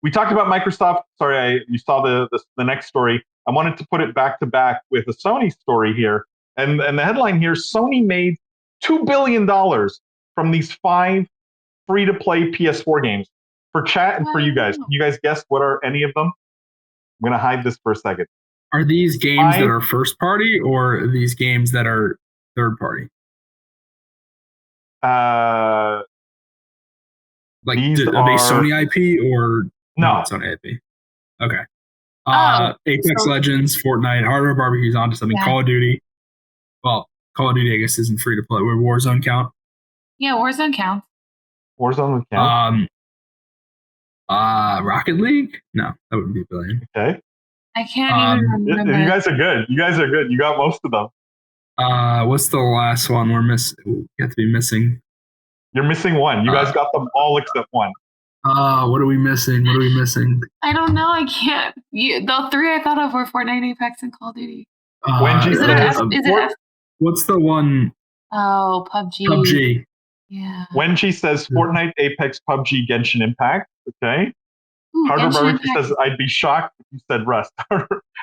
We talked about Microsoft. Sorry, you saw the next story. I wanted to put it back to back with a Sony story here. And the headline here, Sony made $2 billion from these 5 free-to-play PS4 games. For chat and for you guys, can you guys guess what are any of them? I'm going to hide this for a second. Are these games that are first party or are these games that are third party? Are they Sony IP or not Sony IP? Okay. Apex Legends, Fortnite, Hardware Barbecue's onto something. Call of Duty. Well, Call of Duty, I guess, isn't free to play. Would Warzone count? Yeah, Warzone counts. Warzone would count. Rocket League? No, that wouldn't be $1 billion. Okay. I can't even remember. You guys are good. You got most of them. What's the last one we're missing? You have to be missing. You're missing one. You guys got them all except one. What are we missing? I don't know. I can't. The 3 I thought of were Fortnite, Apex, and Call of Duty. Is it F? What's the one? Oh, PUBG. PUBG. Yeah. When she says Fortnite, Apex, PUBG, Genshin Impact, okay. Hardware Barbecue says, I'd be shocked if you said Rust.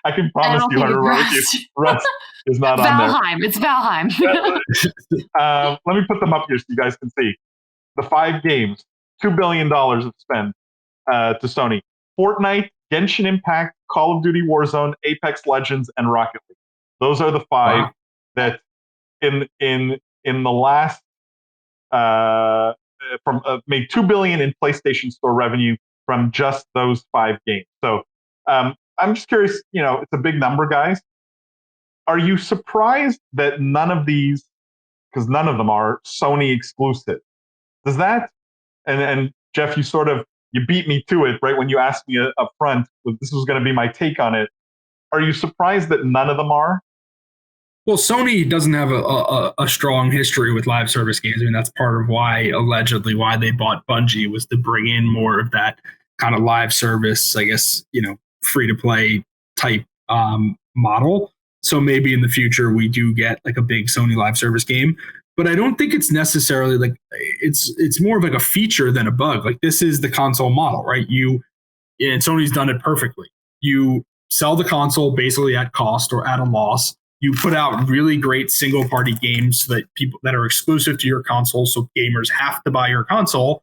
I can promise you, Hardware Barbecue, Rust is not on there. It's Valheim. Let me put them up here so you guys can see. The 5 games, $2 billion of spend to Sony. Fortnite, Genshin Impact, Call of Duty Warzone, Apex Legends, and Rocket League. Those are the 5 that in the last made $2 billion in PlayStation Store revenue from just those 5 games. So I'm just curious, it's a big number, guys. Are you surprised that none of these, because none of them are Sony exclusive? Does that, and Jeff, you beat me to it, right? When you asked me up front, this was going to be my take on it. Are you surprised that none of them are? Well, Sony doesn't have a strong history with live service games. I mean, that's part of why they bought Bungie, was to bring in more of that kind of live service, I guess, free to play type model. So maybe in the future we do get like a big Sony live service game, but I don't think it's necessarily like it's more of like a feature than a bug. Like, this is the console model, right? And Sony's done it perfectly. You sell the console basically at cost or at a loss. You put out really great single party games that are exclusive to your console, so gamers have to buy your console.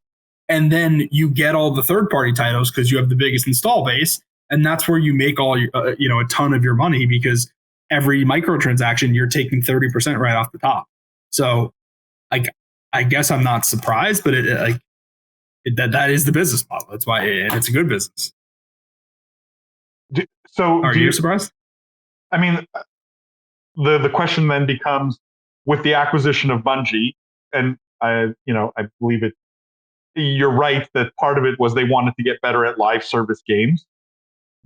And then you get all the third party titles because you have the biggest install base, and that's where you make all your a ton of your money, because every microtransaction you're taking 30% right off the top. So I guess I'm not surprised, but that is the business model. That's why it's a good business. Are you surprised? I mean, the question then becomes, with the acquisition of Bungie, and I believe it. You're right that part of it was they wanted to get better at live service games.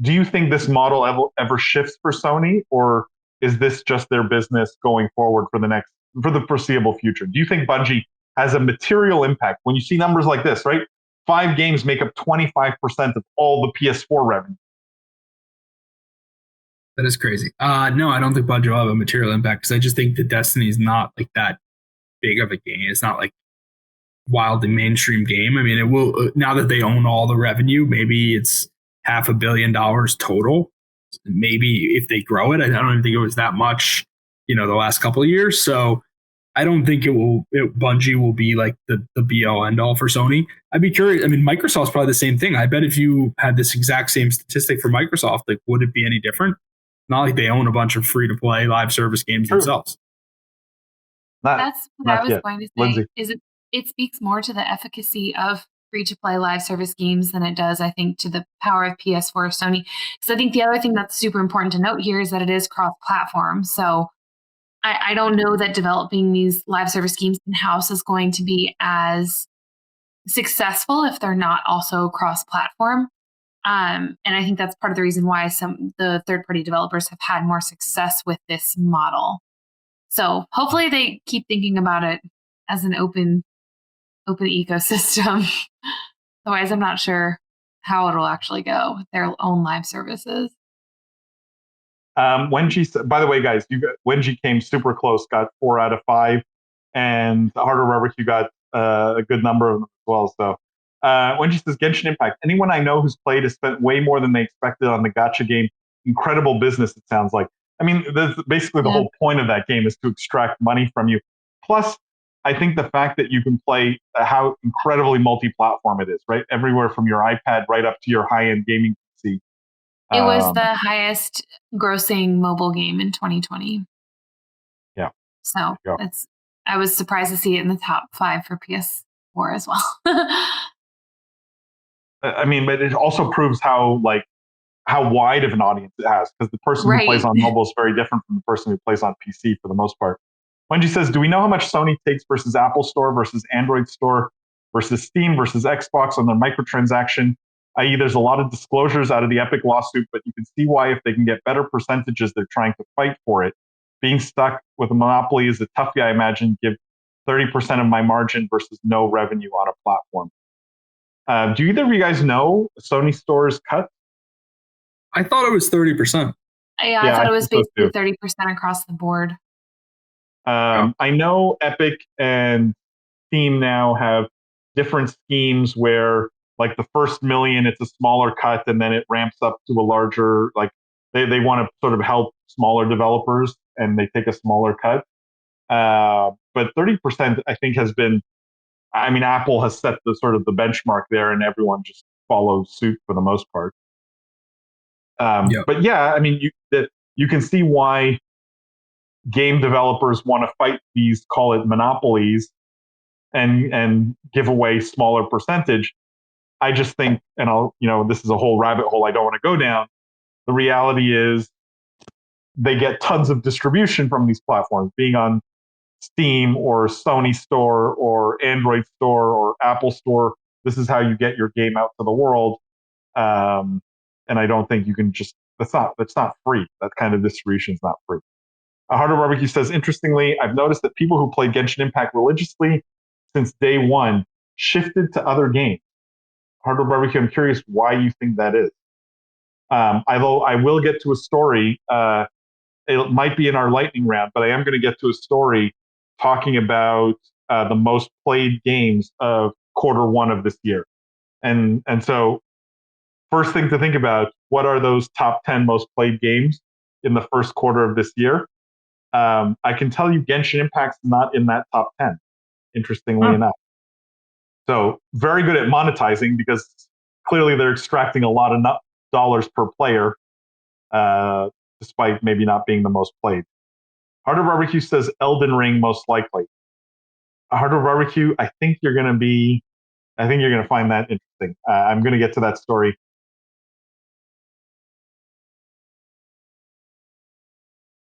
Do you think this model ever shifts for Sony, or is this just their business going forward for the foreseeable future? Do you think Bungie has a material impact when you see numbers like this, right? 5 games make up 25% of all the PS4 revenue. That is crazy. No, I don't think Bungie will have a material impact, because I just think that Destiny is not like that big of a game. It's not like wildly mainstream game. I mean, it will, now that they own all the revenue, maybe it's $500 million total. Maybe if they grow it, I don't even think it was that much, the last couple of years. So I don't think Bungie will be like the be all end all for Sony. I'd be curious. I mean, Microsoft's probably the same thing. I bet if you had this exact same statistic for Microsoft, like, would it be any different? Not like they own a bunch of free to play live service games themselves. That's what I was going to say. Lindsay. It speaks more to the efficacy of free-to-play live service games than it does, I think, to the power of PS4 or Sony. Because I think the other thing that's super important to note here is that it is cross-platform. So I don't know that developing these live service games in-house is going to be as successful if they're not also cross-platform. And I think that's part of the reason why the third-party developers have had more success with this model. So hopefully they keep thinking about it as an open ecosystem. Otherwise, I'm not sure how it'll actually go with their own live services. By the way, guys, Wenji came super close, got 4 out of 5, and Hardware Barbecue got a good number of them as well. So Wendy says, Genshin Impact. Anyone I know who's played has spent way more than they expected on the gacha game. Incredible business, it sounds like. I mean, basically the whole point of that game is to extract money from you. Plus, I think the fact that you can play how incredibly multi-platform it is, right? Everywhere from your iPad right up to your high-end gaming PC. It was the highest grossing mobile game in 2020. Yeah. So I was surprised to see it in the top 5 for PS4 as well. I mean, but it also proves how wide of an audience it has, because the person who plays on mobile is very different from the person who plays on PC for the most part. Wendy says, do we know how much Sony takes versus Apple Store versus Android Store versus Steam versus Xbox on their microtransaction? I.e., there's a lot of disclosures out of the Epic lawsuit, but you can see why if they can get better percentages, they're trying to fight for it. Being stuck with a monopoly is a toughie, I imagine. Give 30% of my margin versus no revenue on a platform. Do either of you guys know Sony Store's cut? I thought it was 30%. Yeah, I thought it was basically 30% across the board. I know Epic and Steam now have different schemes where, like, the first million, it's a smaller cut, and then it ramps up to a larger, like, they want to sort of help smaller developers, and they take a smaller cut. But 30%, I think, has been, I mean, Apple has set the sort of the benchmark there, and everyone just follows suit for the most part. But yeah, I mean, you can see why game developers want to fight these, call it monopolies, and give away smaller percentage. I just think, and this is a whole rabbit hole I don't want to go down. The reality is they get tons of distribution from these platforms, being on Steam or Sony Store or Android Store or Apple Store. This is how you get your game out to the world. And I don't think you can just, that's not free. That kind of distribution is not free. Harder Barbecue says, interestingly, I've noticed that people who play Genshin Impact religiously since day one shifted to other games. Harder Barbecue, I'm curious why you think that is. Although I will get to a story, it might be in our lightning round, but I am going to get to a story talking about the most played games of Q1 of this year. And so first thing to think about, what are those top 10 most played games in the first quarter of this year? I can tell you Genshin Impact's not in that top 10, interestingly enough. So very good at monetizing, because clearly they're extracting a lot of dollars per player, despite maybe not being the most played. Harder Barbecue says Elden Ring most likely. Harder Barbecue, I think you're going to find that interesting. I'm going to get to that story